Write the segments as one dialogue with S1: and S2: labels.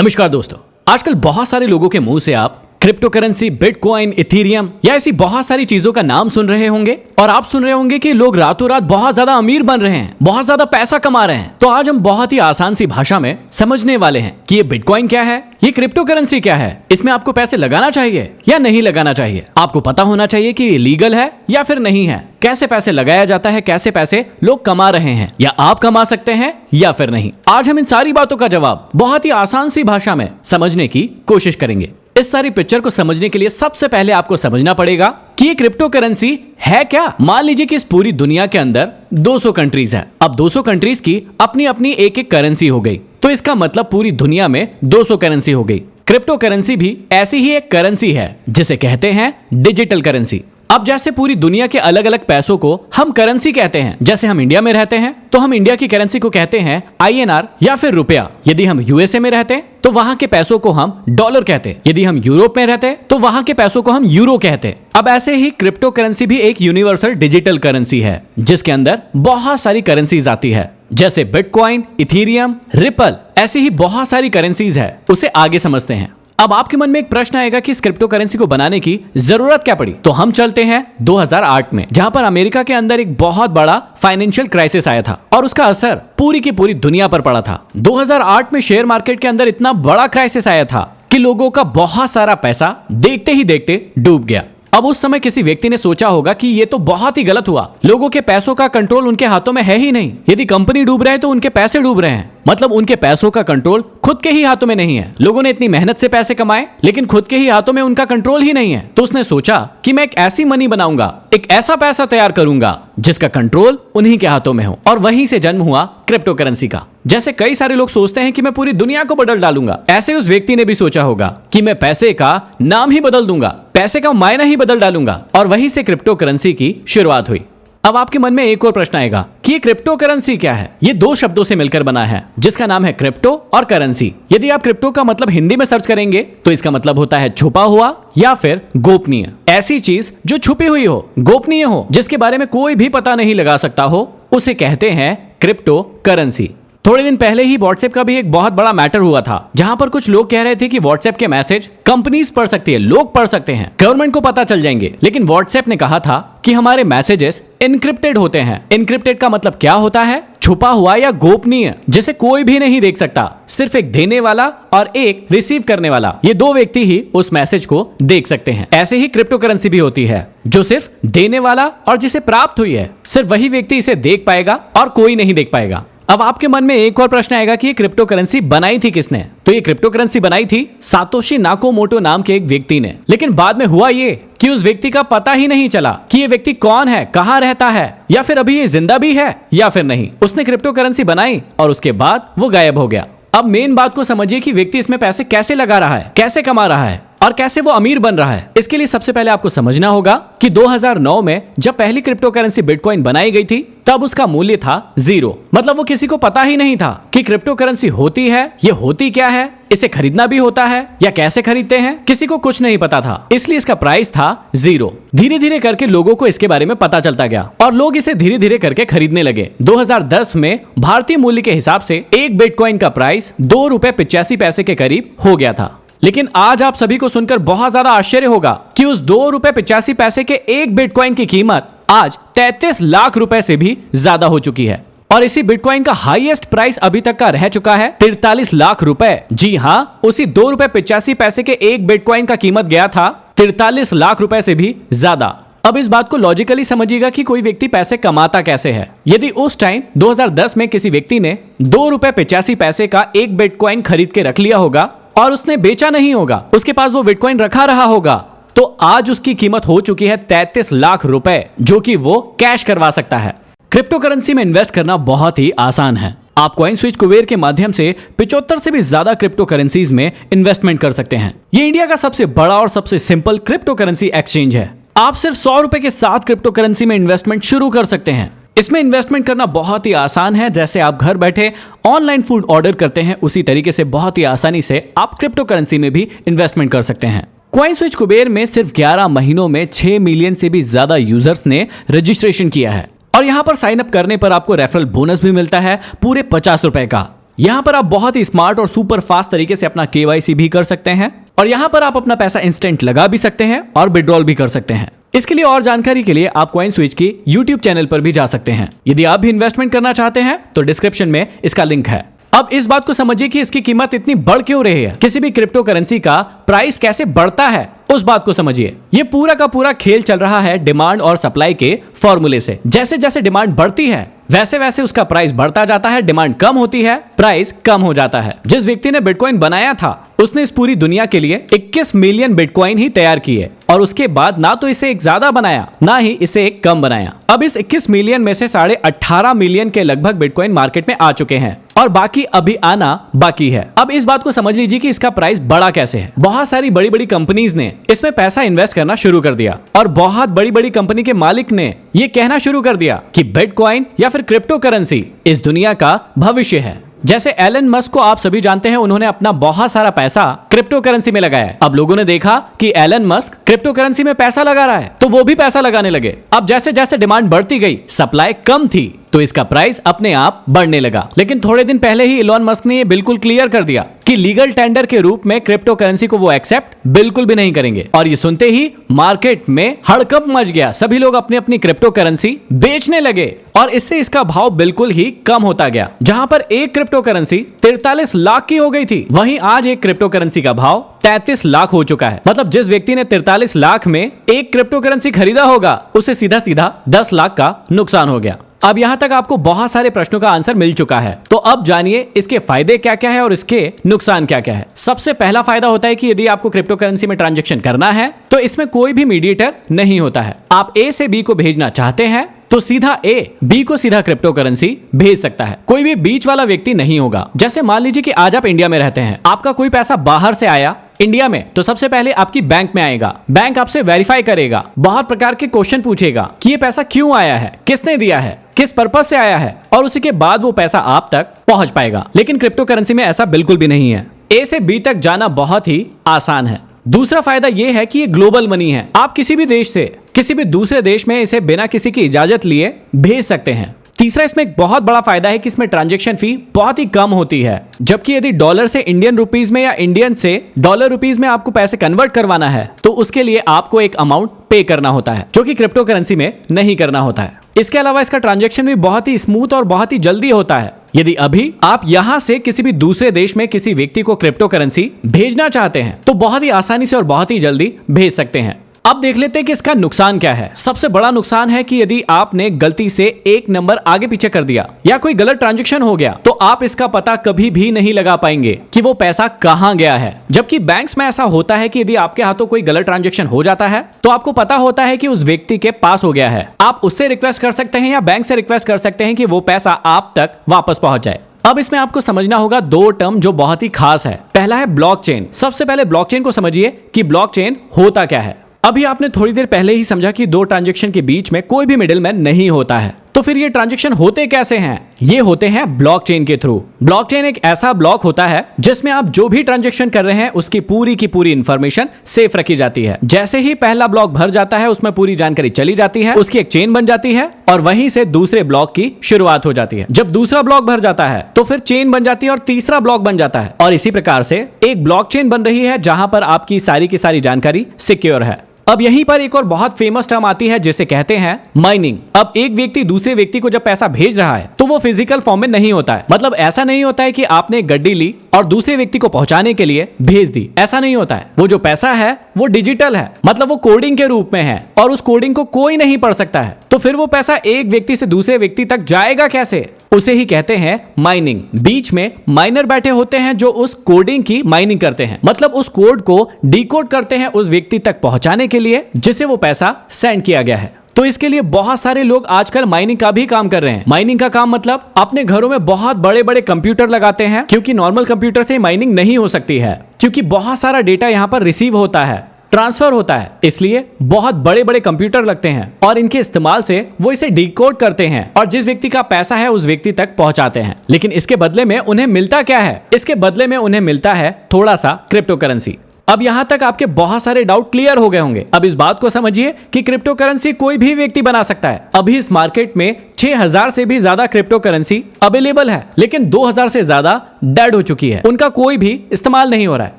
S1: नमस्कार दोस्तों, आजकल बहुत सारे लोगों के मुंह से आप क्रिप्टो करेंसी, बिटकॉइन, इथेरियम या ऐसी बहुत सारी चीजों का नाम सुन रहे होंगे और आप सुन रहे होंगे कि लोग रातों रात बहुत ज्यादा अमीर बन रहे हैं, बहुत ज्यादा पैसा कमा रहे हैं। तो आज हम बहुत ही आसान सी भाषा में समझने वाले हैं कि ये बिटकॉइन क्या है, ये क्रिप्टो करेंसी क्या है, इसमें आपको पैसे लगाना चाहिए या नहीं लगाना चाहिए, आपको पता होना चाहिए कि ये लीगल है या फिर नहीं है, कैसे पैसे लगाया जाता है, कैसे पैसे लोग कमा रहे हैं या आप कमा सकते हैं या फिर नहीं। आज हम इन सारी बातों का जवाब बहुत ही आसान सी भाषा में समझने की कोशिश करेंगे। इस सारी पिक्चर को समझने के लिए सबसे पहले आपको समझना पड़ेगा कि ये क्रिप्टो करेंसी है क्या। मान लीजिए कि इस पूरी दुनिया के अंदर 200 कंट्रीज है। अब 200 कंट्रीज की अपनी अपनी एक एक करेंसी हो गई, तो इसका मतलब पूरी दुनिया में 200 करेंसी हो गई। क्रिप्टो करेंसी भी ऐसी ही एक करेंसी है जिसे कहते हैं डिजिटल करेंसी। अब जैसे पूरी दुनिया के अलग अलग पैसों को हम करेंसी कहते हैं, जैसे हम इंडिया में रहते हैं तो हम इंडिया की करेंसी को कहते हैं INR या फिर रुपया। यदि हम USA में रहते हैं तो वहां के पैसों को हम डॉलर कहते हैं। यदि हम यूरोप में रहते हैं तो वहां के पैसों को हम यूरो कहते हैं। अब ऐसे ही क्रिप्टो करेंसी भी एक यूनिवर्सल डिजिटल करेंसी है जिसके अंदर बहुत सारी करेंसीज आती है, जैसे बिटकॉइन, इथेरियम, रिपल, ऐसी ही बहुत सारी करेंसीज है। उसे आगे समझते हैं। अब आपके मन में एक प्रश्न आएगा कि इस क्रिप्टो करेंसी को बनाने की जरूरत क्या पड़ी। तो हम चलते हैं 2008 में, जहां पर अमेरिका के अंदर एक बहुत बड़ा फाइनेंशियल क्राइसिस आया था और उसका असर पूरी की पूरी दुनिया पर पड़ा था। 2008 में शेयर मार्केट के अंदर इतना बड़ा क्राइसिस आया था कि लोगों का बहुत सारा पैसा देखते ही देखते डूब गया। अब उस समय किसी व्यक्ति ने सोचा होगा कि ये तो बहुत ही गलत हुआ, लोगों के पैसों का कंट्रोल उनके हाथों में है ही नहीं। यदि कंपनी डूब रहे हैं तो उनके पैसे डूब रहे हैं, मतलब उनके पैसों का कंट्रोल खुद के ही हाथों में नहीं है। लोगों ने इतनी मेहनत से पैसे कमाए लेकिन खुद के ही हाथों में उनका कंट्रोल ही नहीं है। तो उसने सोचा कि मैं एक ऐसी मनी बनाऊंगा, एक ऐसा पैसा तैयार करूंगा जिसका कंट्रोल उन्हीं के हाथों में हो। और वहीं से जन्म हुआ क्रिप्टो करेंसी का। जैसे कई सारे लोग सोचते हैं कि मैं पूरी दुनिया को बदल डालूंगा, ऐसे उस व्यक्ति ने भी सोचा होगा कि मैं पैसे का नाम ही बदल दूंगा, पैसे का मायना ही बदल डालूंगा। और वहीं से क्रिप्टो करेंसी की शुरुआत हुई। अब आपके मन में एक और प्रश्न आएगा कि ये क्रिप्टो करेंसी क्या है। ये दो शब्दों से मिलकर बना है जिसका नाम है क्रिप्टो और करेंसी। यदि आप क्रिप्टो का मतलब हिंदी में सर्च करेंगे तो इसका मतलब होता है छुपा हुआ या फिर गोपनीय। ऐसी चीज जो छुपी हुई हो, गोपनीय हो, जिसके बारे में कोई भी पता नहीं लगा सकता हो, उसे कहते हैं क्रिप्टो करेंसी। थोड़े दिन पहले ही व्हाट्सएप का भी एक बहुत बड़ा मैटर हुआ था, जहां पर कुछ लोग कह रहे थे कि व्हाट्सएप के मैसेज कंपनीज पढ़ सकती है, लोग पढ़ सकते हैं, गवर्नमेंट को पता चल जाएंगे। लेकिन व्हाट्सएप ने कहा था कि हमारे मैसेजेस इनक्रिप्टेड होते हैं। इनक्रिप्टेड का मतलब क्या होता है? छुपा हुआ या गोपनीय, जिसे कोई भी नहीं देख सकता। सिर्फ एक देने वाला और एक रिसीव करने वाला, ये दो व्यक्ति ही उस मैसेज को देख सकते हैं। ऐसे ही क्रिप्टो करेंसी भी होती है, जो सिर्फ देने वाला और जिसे प्राप्त हुई है, सिर्फ वही व्यक्ति इसे देख पाएगा और कोई नहीं देख पाएगा। अब आपके मन में एक और प्रश्न आएगा कि ये क्रिप्टो करेंसी बनाई थी किसने। तो ये क्रिप्टो करेंसी बनाई थी सातोशी नाकामोटो नाम के एक व्यक्ति ने। लेकिन बाद में हुआ ये कि उस व्यक्ति का पता ही नहीं चला कि ये व्यक्ति कौन है, कहां रहता है, या फिर अभी ये जिंदा भी है या फिर नहीं। उसने क्रिप्टो करेंसी बनाई और उसके बाद वो गायब हो गया। अब मेन बात को समझिए कि व्यक्ति इसमें पैसे कैसे लगा रहा है, कैसे कमा रहा है और कैसे वो अमीर बन रहा है। इसके लिए सबसे पहले आपको समझना होगा कि 2009 में जब पहली क्रिप्टो करेंसी बिटकॉइन बनाई गई थी तब उसका मूल्य था 0। मतलब वो किसी को पता ही नहीं था कि क्रिप्टो करेंसी होती है, ये होती क्या है, इसे खरीदना भी होता है या कैसे खरीदते हैं, किसी को कुछ नहीं पता था। इसलिए इसका प्राइस था 0। धीरे धीरे करके लोगों को इसके बारे में पता चलता गया और लोग इसे धीरे धीरे करके खरीदने लगे। 2010 में भारतीय मूल्य के हिसाब से एक बिटकॉइन का प्राइस ₹2.85 के करीब हो गया था। लेकिन आज आप सभी को सुनकर बहुत ज्यादा आश्चर्य होगा कि उस ₹2.85 के एक बिटकॉइन की कीमत आज 33 लाख रुपए से भी ज्यादा हो चुकी है। और इसी बिटकॉइन का हाईएस्ट प्राइस अभी तक का रह चुका है 43 लाख रुपए। जी हाँ, उसी ₹2.85 के एक बिटकॉइन का कीमत गया था 43 लाख रुपए से भी ज्यादा। अब इस बात को लॉजिकली समझिएगा कि कोई व्यक्ति पैसे कमाता कैसे है। यदि उस टाइम 2010 में किसी व्यक्ति ने ₹2.85 का एक बिटकॉइन खरीद के रख लिया होगा और उसने बेचा नहीं होगा, उसके पास वो बिटकॉइन रखा रहा होगा, तो आज उसकी कीमत हो चुकी है 33 लाख रुपए, जो कि वो कैश करवा सकता है। क्रिप्टो करेंसी में इन्वेस्ट करना बहुत ही आसान है। आप कॉइन स्विच कुबेर के माध्यम से 75 से भी ज्यादा क्रिप्टो करेंसीज में इन्वेस्टमेंट कर सकते हैं। ये इंडिया का सबसे बड़ा और सबसे सिंपल क्रिप्टो करेंसी एक्सचेंज है। आप सिर्फ 100 रुपए के साथ क्रिप्टो करेंसी में इन्वेस्टमेंट शुरू कर सकते हैं। इसमें इन्वेस्टमेंट करना बहुत ही आसान है। जैसे आप घर बैठे ऑनलाइन फूड ऑर्डर करते हैं, उसी तरीके से बहुत ही आसानी से आप क्रिप्टो करेंसी में भी इन्वेस्टमेंट कर सकते हैं। कॉइन स्विच कुबेर में सिर्फ 11 महीनों में 6 मिलियन से भी ज्यादा यूजर्स ने रजिस्ट्रेशन किया है और यहाँ पर साइन अप करने पर आपको रेफरल बोनस भी मिलता है पूरे 50 रुपए का। यहाँ पर आप बहुत ही स्मार्ट और सुपर फास्ट तरीके से अपना KYC भी कर सकते हैं और यहाँ पर आप अपना पैसा इंस्टेंट लगा भी सकते हैं और विड्रॉल भी कर सकते हैं। इसके लिए और जानकारी के लिए आप कॉइनस्विच की YouTube चैनल पर भी जा सकते हैं। यदि आप भी इन्वेस्टमेंट करना चाहते हैं तो डिस्क्रिप्शन में इसका लिंक है। अब इस बात को समझिए कि इसकी कीमत इतनी बढ़ क्यों रही है, किसी भी क्रिप्टो करेंसी का प्राइस कैसे बढ़ता है उस बात को समझिए। ये पूरा का पूरा खेल चल रहा है डिमांड और सप्लाई के फॉर्मूले से। जैसे जैसे डिमांड बढ़ती है वैसे वैसे उसका प्राइस बढ़ता जाता है, डिमांड कम होती है, प्राइस कम हो जाता है। जिस व्यक्ति ने बिटकॉइन बनाया था उसने इस पूरी दुनिया के लिए 21 मिलियन बिटकॉइन ही तैयार किए और उसके बाद ना तो इसे एक ज्यादा बनाया ना ही इसे एक कम बनाया। अब इस 21 मिलियन में से 18.5 मिलियन के लगभग बिटकॉइन मार्केट में आ चुके हैं और बाकी अभी आना बाकी है। अब इस बात को समझ लीजिए कि इसका प्राइस बढ़ा कैसे है। बहुत सारी बड़ी बड़ी कंपनीज ने इसमें पैसा इन्वेस्ट करना शुरू कर दिया और बहुत बड़ी बड़ी कंपनी के मालिक ने ये कहना शुरू कर दिया कि बिटकॉइन या फिर क्रिप्टो करेंसी इस दुनिया का भविष्य है। जैसे एलन मस्क को आप सभी जानते हैं, उन्होंने अपना बहुत सारा पैसा क्रिप्टो करेंसी में लगाया। अब लोगों ने देखा कि एलन मस्क क्रिप्टो करेंसी में पैसा लगा रहा है तो वो भी पैसा लगाने लगे। अब जैसे जैसे डिमांड बढ़ती गई, सप्लाई कम थी तो इसका प्राइस अपने आप बढ़ने लगा। लेकिन थोड़े दिन पहले ही इलॉन मस्क ने ये बिल्कुल क्लियर कर दिया कि लीगल टेंडर के रूप में क्रिप्टो करेंसी को वो एक्सेप्ट बिल्कुल भी नहीं करेंगे। और ये सुनते ही मार्केट में हड़कंप मच गया, सभी लोग अपनी अपनी क्रिप्टो करेंसी बेचने लगे और इससे इसका भाव बिल्कुल ही कम होता गया। जहां पर एक क्रिप्टो करेंसी 43 लाख की हो गई थी, वहीं आज एक क्रिप्टो करेंसी का भाव 33 लाख हो चुका है। मतलब जिस व्यक्ति ने 43 लाख में एक क्रिप्टो करेंसी खरीदा होगा उसे सीधा सीधा 10 लाख का नुकसान हो गया। अब यहां तक आपको बहुत सारे प्रश्नों का आंसर मिल चुका है, तो अब जानिए इसके फायदे क्या क्या है और इसके नुकसान क्या क्या है। सबसे पहला फायदा होता है कि यदि आपको क्रिप्टो करेंसी में ट्रांजैक्शन करना है तो इसमें कोई भी मीडिएटर नहीं होता है। आप A से B को भेजना चाहते हैं तो सीधा A B को सीधा क्रिप्टो करेंसी भेज सकता है, कोई भी बीच वाला व्यक्ति नहीं होगा। जैसे मान लीजिए कि आज आप इंडिया में रहते हैं, आपका कोई पैसा बाहर से आया इंडिया में तो सबसे पहले आपकी बैंक में आएगा, बैंक आपसे वेरीफाई करेगा, बहुत प्रकार के क्वेश्चन पूछेगा कि ये पैसा क्यों आया है, किसने दिया है, किस पर्पस से आया है और उसी के बाद वो पैसा आप तक पहुंच पाएगा। लेकिन क्रिप्टो करेंसी में ऐसा बिल्कुल भी नहीं है। A से B तक जाना बहुत ही आसान है। दूसरा फायदा ये है कि ये ग्लोबल मनी है। आप किसी भी देश से किसी भी दूसरे देश में इसे बिना किसी की इजाजत लिए भेज सकते हैं। तीसरा इसमें एक बहुत बड़ा फायदा है कि इसमें ट्रांजैक्शन फी बहुत ही कम होती है, जबकि यदि डॉलर से इंडियन रुपीस में या इंडियन से डॉलर रुपीस में आपको पैसे कन्वर्ट करवाना है तो उसके लिए आपको एक अमाउंट पे करना होता है, जो कि क्रिप्टो करेंसी में नहीं करना होता है। इसके अलावा इसका ट्रांजैक्शन भी बहुत ही स्मूथ और बहुत ही जल्दी होता है। यदि अभी आप यहां से किसी भी दूसरे देश में किसी व्यक्ति को क्रिप्टो करेंसी भेजना चाहते हैं तो बहुत ही आसानी से और बहुत ही जल्दी भेज सकते हैं। अब देख लेते हैं कि इसका नुकसान क्या है। सबसे बड़ा नुकसान है कि यदि आपने गलती से एक नंबर आगे पीछे कर दिया या कोई गलत ट्रांजैक्शन हो गया तो आप इसका पता कभी भी नहीं लगा पाएंगे कि वो पैसा कहां गया है। जबकि बैंक्स में ऐसा होता है कि यदि आपके हाथों कोई गलत ट्रांजैक्शन हो जाता है तो आपको पता होता है कि उस व्यक्ति के पास हो गया है। आप उससे रिक्वेस्ट कर सकते हैं या बैंक से रिक्वेस्ट कर सकते हैं कि वो पैसा आप तक वापस पहुंच जाए। अब इसमें आपको समझना होगा दो टर्म जो बहुत ही खास है। पहला है ब्लॉकचेन। सबसे पहले ब्लॉकचेन को समझिए कि ब्लॉकचेन होता क्या है। अभी आपने थोड़ी देर पहले ही समझा कि दो ट्रांजैक्शन के बीच में कोई भी मिडिलमैन नहीं होता है, तो फिर ये ट्रांजैक्शन होते कैसे हैं? ये होते हैं ब्लॉकचेन के थ्रू। ब्लॉकचेन एक ऐसा ब्लॉक होता है जिसमें आप जो भी ट्रांजैक्शन कर रहे हैं उसकी पूरी की पूरी इंफॉर्मेशन सेफ रखी जाती है। जैसे ही पहला ब्लॉक भर जाता है उसमें पूरी जानकारी चली जाती है, उसकी एक चेन बन जाती है और वहीं से दूसरे ब्लॉक की शुरुआत हो जाती है। जब दूसरा ब्लॉक भर जाता है तो फिर चेन बन जाती है और तीसरा ब्लॉक बन जाता है और इसी प्रकार से एक ब्लॉकचेन बन रही है जहां पर आपकी सारी की सारी जानकारी सिक्योर है। अब यहीं पर एक और बहुत फेमस टर्म आती है जिसे कहते हैं माइनिंग। अब एक व्यक्ति दूसरे व्यक्ति को जब पैसा भेज रहा है तो वो फिजिकल फॉर्म में नहीं होता है। मतलब ऐसा नहीं होता है कि आपने एक गड्डी ली और दूसरे व्यक्ति को पहुंचाने के लिए भेज दी, ऐसा नहीं होता है। वो जो पैसा है वो डिजिटल है, मतलब वो कोडिंग के रूप में है और उस कोडिंग को कोई नहीं पढ़ सकता है। तो फिर वो पैसा एक व्यक्ति से दूसरे व्यक्ति तक जाएगा कैसे? उसे ही कहते हैं माइनिंग। बीच में माइनर बैठे होते हैं जो उस कोडिंग की माइनिंग करते हैं, मतलब उस कोड को डिकोड करते हैं उस व्यक्ति तक पहुंचाने के लिए जिसे वो पैसा सेंड किया गया है। तो इसके लिए बहुत सारे लोग आजकल माइनिंग का भी काम कर रहे हैं। माइनिंग का काम मतलब अपने घरों में बहुत बड़े बड़े कंप्यूटर लगाते हैं, क्योंकि नॉर्मल कंप्यूटर से माइनिंग नहीं हो सकती है, क्योंकि बहुत सारा डेटा यहाँ पर रिसीव होता है, ट्रांसफर होता है, इसलिए बहुत बड़े बड़े कंप्यूटर लगते हैं और इनके इस्तेमाल से वो इसे डिकोड करते हैं और जिस व्यक्ति का पैसा है उस व्यक्ति तक पहुंचाते हैं। लेकिन इसके बदले में उन्हें मिलता क्या है? इसके बदले में उन्हें मिलता है थोड़ा सा क्रिप्टो करेंसी। अब यहां तक आपके बहुत सारे डाउट क्लियर हो गए होंगे। अब इस बात को समझिए कि क्रिप्टो करेंसी कोई भी व्यक्ति बना सकता है। अभी इस मार्केट में 6000 से भी ज्यादा क्रिप्टो करेंसी अवेलेबल है, लेकिन 2000 से ज्यादा डेड हो चुकी है। उनका कोई भी इस्तेमाल नहीं हो रहा है,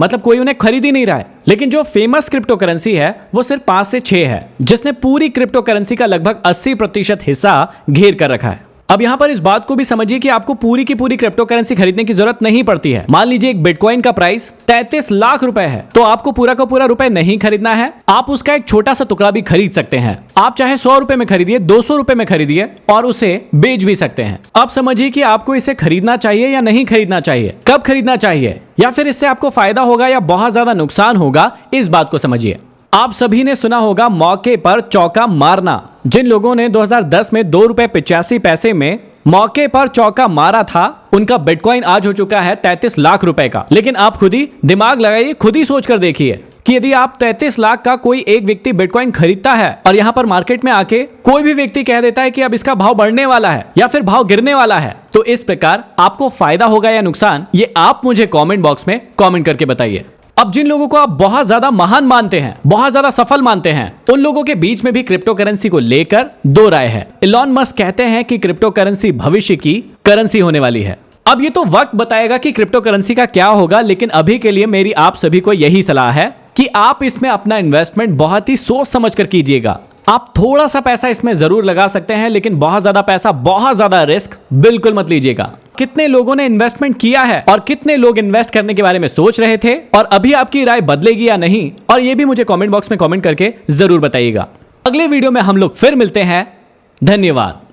S1: मतलब कोई उन्हें खरीद ही नहीं रहा है। लेकिन जो फेमस क्रिप्टो करेंसी है वो सिर्फ 5 से 6 है, जिसने पूरी क्रिप्टो करेंसी का लगभग 80% हिस्सा घेर कर रखा है। अब यहां पर इस बात को भी समझिए कि आपको पूरी की पूरी क्रिप्टो करेंसी खरीदने की जरूरत नहीं पड़ती है। मान लीजिए एक बिटकॉइन का प्राइस 33 लाख रुपए है, तो आपको पूरा का पूरा रुपए नहीं खरीदना है, आप उसका एक छोटा सा टुकड़ा भी खरीद सकते हैं। आप चाहे 100 रुपए में खरीदिए, 200 रुपए में खरीदिए और उसे बेच भी सकते हैं। अब समझिए कि आपको इसे खरीदना चाहिए या नहीं खरीदना चाहिए, कब खरीदना चाहिए, या फिर इससे आपको फायदा होगा या बहुत ज्यादा नुकसान होगा, इस बात को समझिए। आप सभी ने सुना होगा मौके पर चौका मारना। जिन लोगों ने 2010 में 2 रुपए 85 पैसे में मौके पर चौका मारा था, उनका बिटकॉइन आज हो चुका है 33 लाख रुपए का। लेकिन आप खुद ही दिमाग लगाइए, खुद ही सोच कर देखिए कि यदि आप 33 लाख का कोई एक व्यक्ति बिटकॉइन खरीदता है और यहां पर मार्केट में आके कोई भी व्यक्ति कह देता है कि अब इसका भाव बढ़ने वाला है या फिर भाव गिरने वाला है, तो इस प्रकार आपको फायदा होगा या नुकसान, ये आप मुझे कमेंट बॉक्स में कमेंट करके बताइए। अब जिन लोगों को आप बहुत ज्यादा महान मानते हैं, बहुत ज्यादा सफल मानते हैं, उन लोगों के बीच में भी क्रिप्टो करेंसी को लेकर दो राय है। इलॉन मस्क कहते हैं कि क्रिप्टो करेंसी भविष्य की करेंसी होने वाली है। अब ये तो वक्त बताएगा कि क्रिप्टो करेंसी का क्या होगा, लेकिन अभी के लिए मेरी आप सभी को यही सलाह है कि आप इसमें अपना इन्वेस्टमेंट बहुत ही सोच समझ कर कीजिएगा। आप थोड़ा सा पैसा इसमें जरूर लगा सकते हैं, लेकिन बहुत ज्यादा पैसा, बहुत ज्यादा रिस्क बिल्कुल मत लीजिएगा। कितने लोगों ने इन्वेस्टमेंट किया है और कितने लोग इन्वेस्ट करने के बारे में सोच रहे थे, और अभी आपकी राय बदलेगी या नहीं, और ये भी मुझे कमेंट बॉक्स में कमेंट करके जरूर बताइएगा। अगले वीडियो में हम लोग फिर मिलते हैं। धन्यवाद।